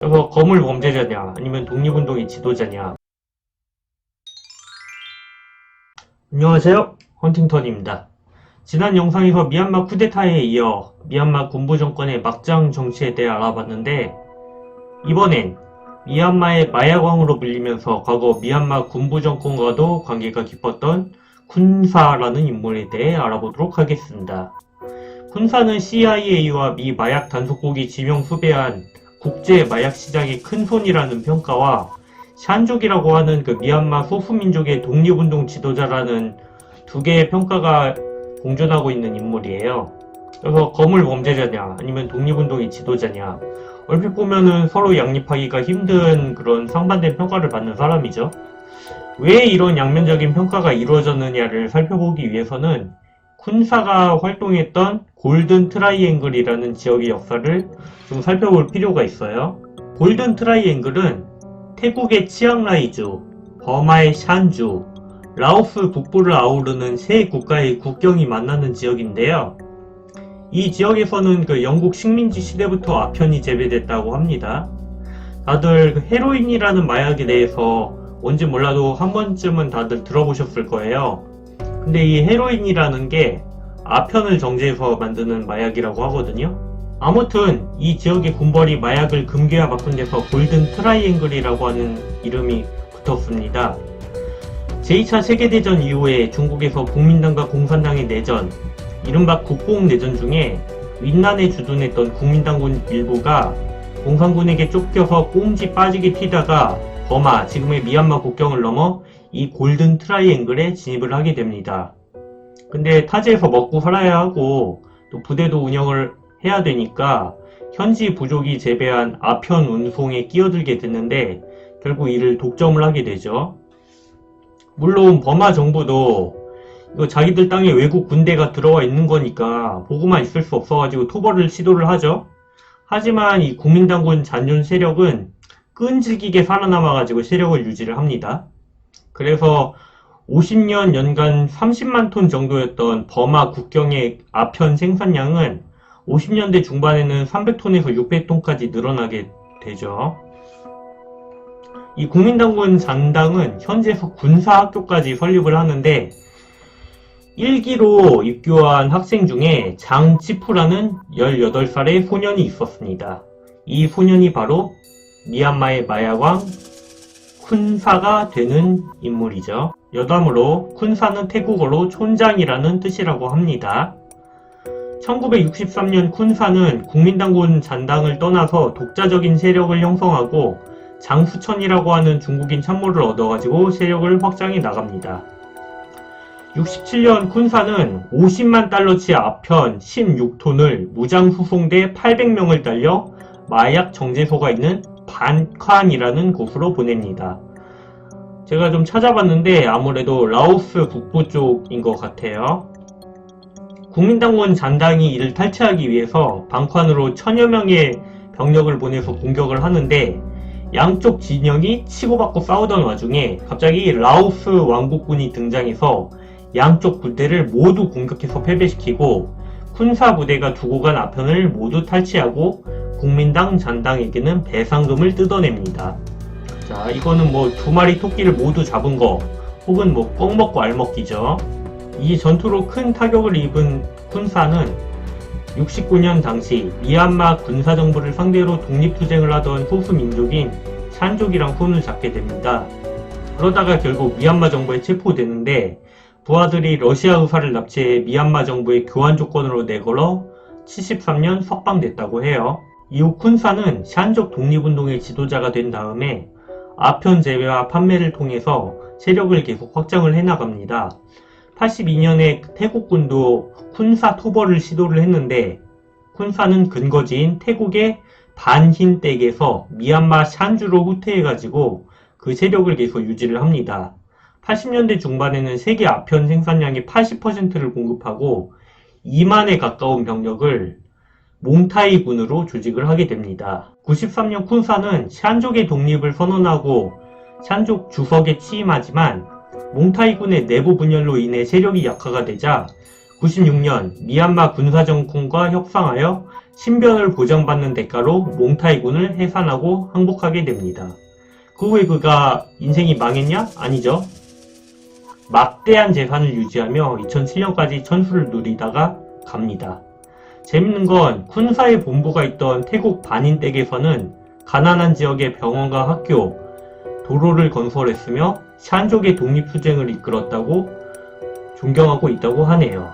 그래서 거물 범죄자냐 아니면 독립운동의 지도자냐. 안녕하세요, 헌팅턴입니다. 지난 영상에서 미얀마 쿠데타에 이어 미얀마 군부 정권의 막장 정치에 대해 알아봤는데, 이번엔 미얀마의 마약왕으로 불리면서 과거 미얀마 군부 정권과도 관계가 깊었던 쿤사라는 인물에 대해 알아보도록 하겠습니다. 쿤사는 CIA와 미 마약 단속국이 지명 수배한 국제 마약 시장의 큰 손이라는 평가와 샨족이라고 하는 그 미얀마 소수민족의 독립운동 지도자라는 두 개의 평가가 공존하고 있는 인물이에요. 그래서 거물 범죄자냐 아니면 독립운동의 지도자냐, 얼핏 보면은 서로 양립하기가 힘든 그런 상반된 평가를 받는 사람이죠. 왜 이런 양면적인 평가가 이루어졌느냐를 살펴보기 위해서는 쿤사가 활동했던 골든 트라이앵글이라는 지역의 역사를 좀 살펴볼 필요가 있어요. 골든 트라이앵글은 태국의 치앙라이주, 버마의 샨주, 라오스 북부를 아우르는 세 국가의 국경이 만나는 지역인데요. 이 지역에서는 그 영국 식민지 시대부터 아편이 재배됐다고 합니다. 다들 그 헤로인이라는 마약에 대해서 뭔지 몰라도 한 번쯤은 다들 들어보셨을 거예요. 근데 이 헤로인이라는 게 아편을 정제해서 만드는 마약이라고 하거든요. 아무튼 이 지역의 군벌이 마약을 금괴와 바꾼 데서 골든 트라이앵글이라고 하는 이름이 붙었습니다. 제2차 세계대전 이후에 중국에서 국민당과 공산당의 내전, 이른바 국공내전 중에 윈난에 주둔했던 국민당군 일부가 공산군에게 쫓겨서 꽁지 빠지게 튀다가 버마, 지금의 미얀마 국경을 넘어 이 골든 트라이앵글에 진입을 하게 됩니다. 근데 타지에서 먹고 살아야 하고 또 부대도 운영을 해야 되니까 현지 부족이 재배한 아편 운송에 끼어들게 됐는데 결국 이를 독점을 하게 되죠. 물론 버마 정부도 이거 자기들 땅에 외국 군대가 들어와 있는 거니까 보고만 있을 수 없어가지고 토벌을 시도를 하죠. 하지만 이 국민당군 잔존 세력은 끈질기게 살아남아가지고 세력을 유지를 합니다. 그래서 50년 연간 30만 톤 정도였던 버마 국경의 아편 생산량은 50년대 중반에는 300톤에서 600톤까지 늘어나게 되죠. 이 국민당군 잔당은 현재에서 군사학교까지 설립을 하는데 1기로 입교한 학생 중에 장치푸라는 18살의 소년이 있었습니다. 이 소년이 바로 미얀마의 마약왕 쿤사가 되는 인물이죠. 여담으로 쿤사는 태국어로 촌장이라는 뜻이라고 합니다. 1963년 쿤사는 국민당군 잔당을 떠나서 독자적인 세력을 형성하고 장수천이라고 하는 중국인 참모를 얻어가지고 세력을 확장해 나갑니다. 67년 쿤사는 50만 달러치 아편 16톤을 무장 수송대 800명을 달려 마약 정제소가 있는 반칸이라는 곳으로 보냅니다. 제가 좀 찾아봤는데 아무래도 라오스 북부 쪽인 것 같아요. 국민당군 잔당이 이를 탈취하기 위해서 반칸으로 1000여 명의 병력을 보내서 공격을 하는데 양쪽 진영이 치고받고 싸우던 와중에 갑자기 라오스 왕국군이 등장해서 양쪽 부대를 모두 공격해서 패배시키고 쿤사 부대가 두고 간 아편을 모두 탈취하고 국민당 잔당에게는 배상금을 뜯어냅니다. 자, 이거는 뭐 두 마리 토끼를 모두 잡은 거 혹은 뭐 껌 먹고 알 먹기죠. 이 전투로 큰 타격을 입은 쿤사는 69년 당시 미얀마 군사정부를 상대로 독립투쟁을 하던 소수민족인 샨족이랑 손을 잡게 됩니다. 그러다가 결국 미얀마 정부에 체포되는데 부하들이 러시아 의사를 납치해 미얀마 정부의 교환 조건으로 내걸어 73년 석방됐다고 해요. 이후 쿤사는 샨족 독립운동의 지도자가 된 다음에 아편 재배와 판매를 통해서 세력을 계속 확장을 해나갑니다. 82년에 태국군도 쿤사 토벌을 시도를 했는데 쿤사는 근거지인 태국의 반힌댁에서 미얀마 샨주로 후퇴해가지고 그 세력을 계속 유지를 합니다. 80년대 중반에는 세계 아편 생산량의 80%를 공급하고 2만에 가까운 병력을 몽타이군으로 조직을 하게 됩니다. 93년 쿤사는 샨족의 독립을 선언하고 샨족 주석에 취임하지만 몽타이군의 내부 분열로 인해 세력이 약화가 되자 96년 미얀마 군사정권과 협상하여 신변을 보장받는 대가로 몽타이군을 해산하고 항복하게 됩니다. 그 후에 그가 인생이 망했냐? 아니죠. 막대한 재산을 유지하며 2007년까지 천수를 누리다가 갑니다. 재밌는 건 쿤사의 본부가 있던 태국 바닌댁에서는 가난한 지역의 병원과 학교, 도로를 건설했으며 샨족의 독립투쟁을 이끌었다고 존경하고 있다고 하네요.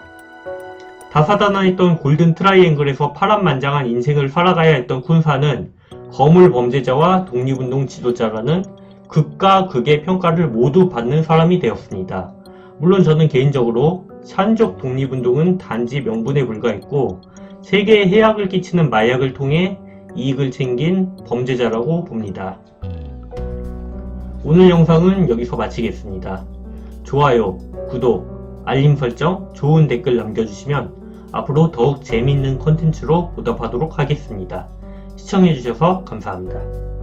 다사다난했던 골든 트라이앵글에서 파란만장한 인생을 살아가야 했던 쿤사는 거물 범죄자와 독립운동 지도자라는 극과 극의 평가를 모두 받는 사람이 되었습니다. 물론 저는 개인적으로 샨족 독립운동은 단지 명분에 불과했고 세계에 해악을 끼치는 마약을 통해 이익을 챙긴 범죄자라고 봅니다. 오늘 영상은 여기서 마치겠습니다. 좋아요, 구독, 알림 설정, 좋은 댓글 남겨주시면 앞으로 더욱 재미있는 콘텐츠로 보답하도록 하겠습니다. 시청해주셔서 감사합니다.